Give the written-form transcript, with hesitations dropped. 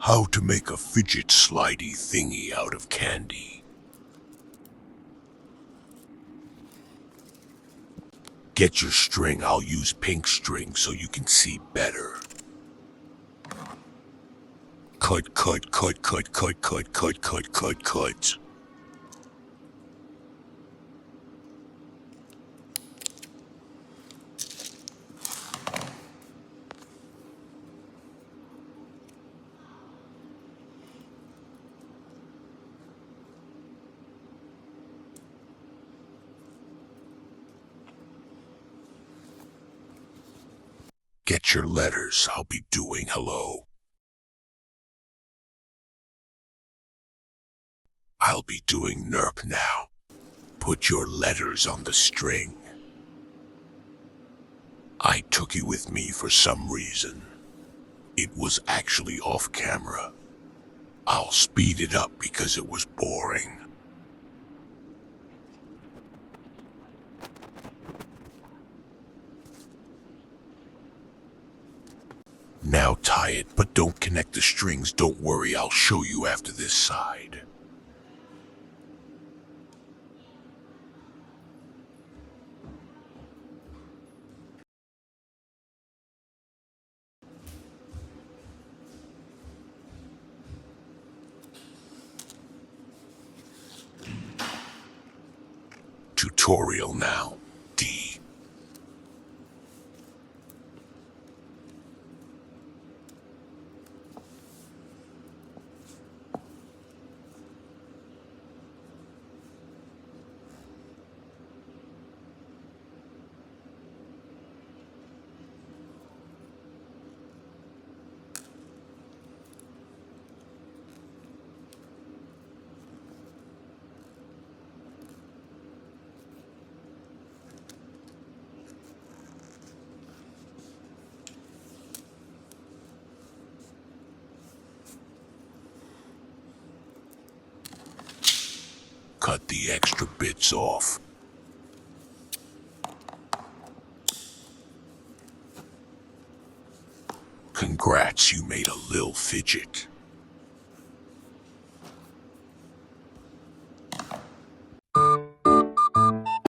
How to make a fidget slidey thingy out of candy. Get your string. I'll use pink string so you can see better. Cut, cut, cut, cut, cut, cut, cut, cut, cut, cut. Get your letters. I'll be doing hello. I'll be doing nerp now. Put your letters on the string. I took you with me for some reason. It was actually off camera. I'll speed it up because it was boring. Now tie it, but don't connect the strings. Don't worry, I'll show you after this side. Tutorial now. D. Cut the extra bits off. Congrats, you made a lil fidget.